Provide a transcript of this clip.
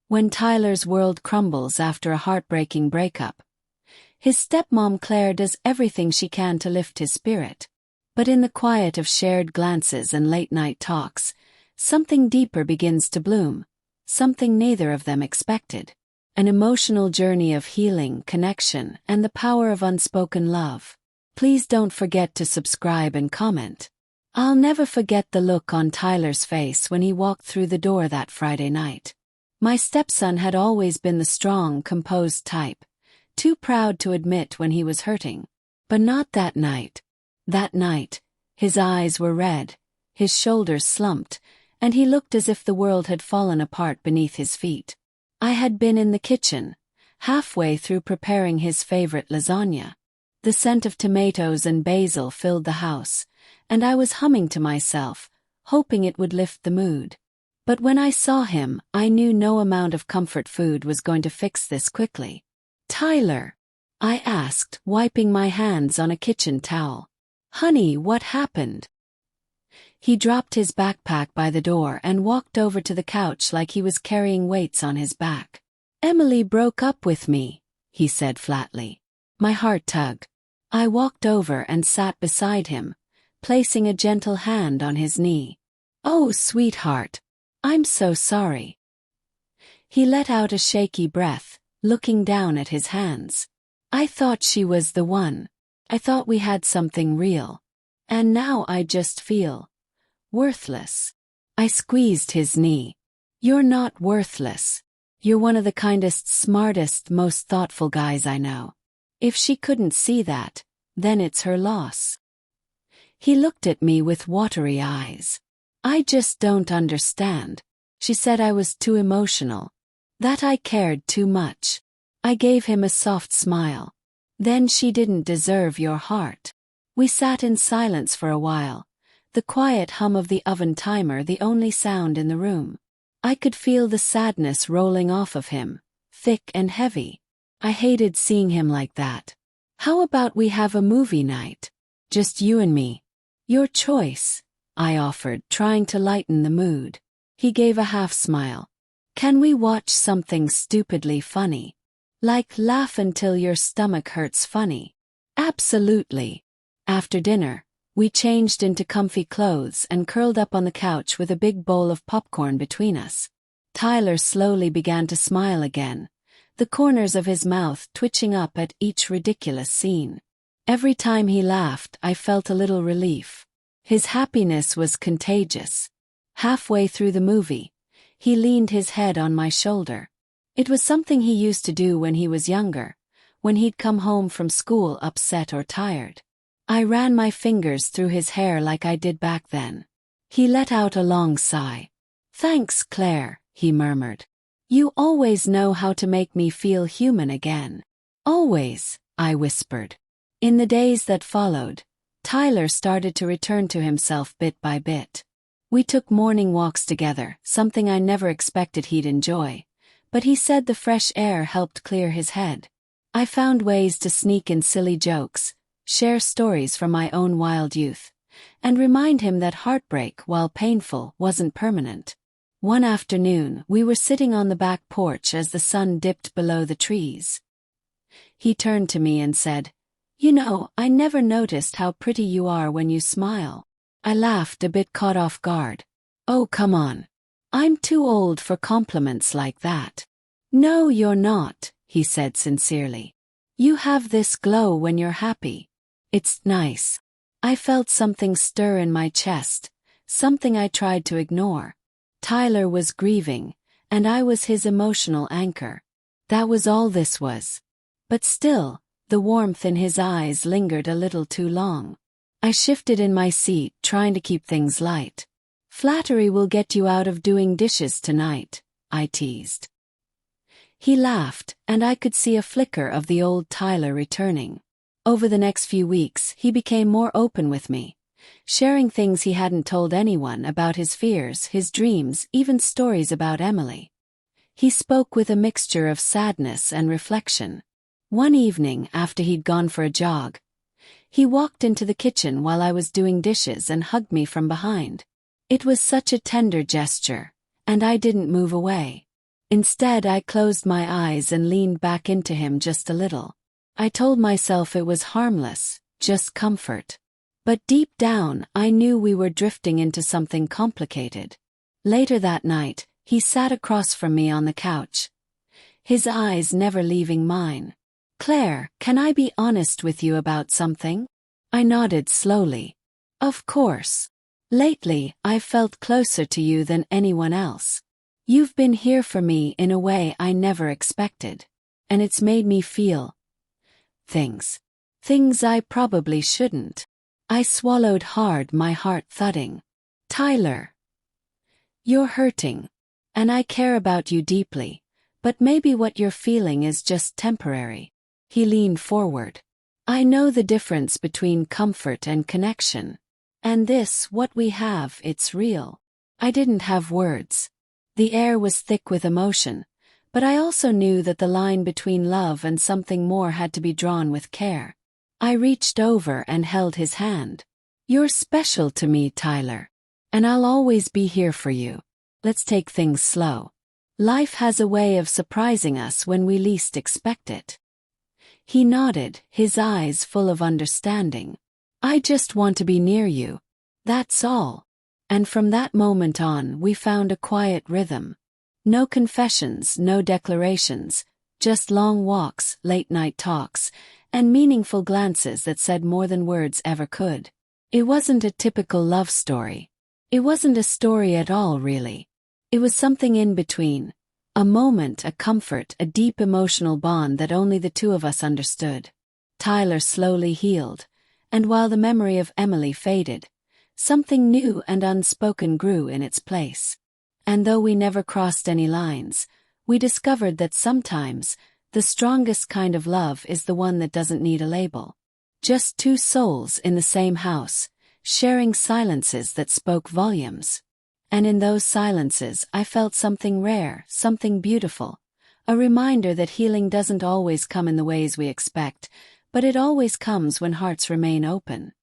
When Tyler's world crumbles after a heartbreaking breakup, his stepmom Claire does everything she can to lift his spirit. But in the quiet of shared glances and late-night talks, something deeper begins to bloom, something neither of them expected. An emotional journey of healing, connection, and the power of unspoken love. Please don't forget to subscribe and comment. I'll never forget the look on Tyler's face when he walked through the door that Friday night. My stepson had always been the strong, composed type, too proud to admit when he was hurting. But not that night. That night, his eyes were red, his shoulders slumped, and he looked as if the world had fallen apart beneath his feet. I had been in the kitchen, halfway through preparing his favorite lasagna. The scent of tomatoes and basil filled the house, and I was humming to myself, hoping it would lift the mood. But when I saw him, I knew no amount of comfort food was going to fix this quickly. "Tyler?" I asked, wiping my hands on a kitchen towel. "Honey, what happened?" He dropped his backpack by the door and walked over to the couch like he was carrying weights on his back. "Emily broke up with me," he said flatly. My heart tugged. I walked over and sat beside him, placing a gentle hand on his knee. "Oh, sweetheart. I'm so sorry." He let out a shaky breath, looking down at his hands. "I thought she was the one. I thought we had something real. And now I just feel worthless." I squeezed his knee. "You're not worthless. You're one of the kindest, smartest, most thoughtful guys I know. If she couldn't see that, then it's her loss." He looked at me with watery eyes. "I just don't understand." She said I was too emotional, that I cared too much. I gave him a soft smile. "Then she didn't deserve your heart." We sat in silence for a while, the quiet hum of the oven timer the only sound in the room. I could feel the sadness rolling off of him, thick and heavy. I hated seeing him like that. "How about we have a movie night? Just you and me." "Your choice," I offered, trying to lighten the mood. He gave a half smile. "Can we watch something stupidly funny? Like laugh until your stomach hurts funny?" "Absolutely." After dinner, we changed into comfy clothes and curled up on the couch with a big bowl of popcorn between us. Tyler slowly began to smile again, the corners of his mouth twitching up at each ridiculous scene. Every time he laughed, I felt a little relief. His happiness was contagious. Halfway through the movie, he leaned his head on my shoulder. It was something he used to do when he was younger, when he'd come home from school upset or tired. I ran my fingers through his hair like I did back then. He let out a long sigh. "Thanks, Claire," he murmured. "You always know how to make me feel human again." "Always," I whispered. In the days that followed, Tyler started to return to himself bit by bit. We took morning walks together, something I never expected he'd enjoy, but he said the fresh air helped clear his head. I found ways to sneak in silly jokes, share stories from my own wild youth, and remind him that heartbreak, while painful, wasn't permanent. One afternoon, we were sitting on the back porch as the sun dipped below the trees. He turned to me and said, "You know, I never noticed how pretty you are when you smile." I laughed, a bit caught off guard. "Oh, come on. I'm too old for compliments like that." "No, you're not," he said sincerely. "You have this glow when you're happy. It's nice." I felt something stir in my chest, something I tried to ignore. Tyler was grieving, and I was his emotional anchor. That was all this was. But still, the warmth in his eyes lingered a little too long. I shifted in my seat, trying to keep things light. "Flattery will get you out of doing dishes tonight," I teased. He laughed, and I could see a flicker of the old Tyler returning. Over the next few weeks, he became more open with me, sharing things he hadn't told anyone about his fears, his dreams, even stories about Emily. He spoke with a mixture of sadness and reflection. One evening, after he'd gone for a jog, he walked into the kitchen while I was doing dishes and hugged me from behind. It was such a tender gesture, and I didn't move away. Instead, I closed my eyes and leaned back into him just a little. I told myself it was harmless, just comfort. But deep down, I knew we were drifting into something complicated. Later that night, he sat across from me on the couch, his eyes never leaving mine. "Claire, can I be honest with you about something?" I nodded slowly. "Of course. Lately, I've felt closer to you than anyone else. You've been here for me in a way I never expected. And it's made me feel things. Things I probably shouldn't." I swallowed hard, my heart thudding. "Tyler, you're hurting. And I care about you deeply. But maybe what you're feeling is just temporary." He leaned forward. "I know the difference between comfort and connection. And this, what we have, it's real." I didn't have words. The air was thick with emotion, but I also knew that the line between love and something more had to be drawn with care. I reached over and held his hand. "You're special to me, Tyler. And I'll always be here for you. Let's take things slow. Life has a way of surprising us when we least expect it." He nodded, his eyes full of understanding. "I just want to be near you. That's all." And from that moment on, we found a quiet rhythm. No confessions, no declarations, just long walks, late-night talks, and meaningful glances that said more than words ever could. It wasn't a typical love story. It wasn't a story at all, really. It was something in between. A moment, a comfort, a deep emotional bond that only the two of us understood. Tyler slowly healed, and while the memory of Emily faded, something new and unspoken grew in its place. And though we never crossed any lines, we discovered that sometimes, the strongest kind of love is the one that doesn't need a label. Just two souls in the same house, sharing silences that spoke volumes. And in those silences I felt something rare, something beautiful. A reminder that healing doesn't always come in the ways we expect, but it always comes when hearts remain open.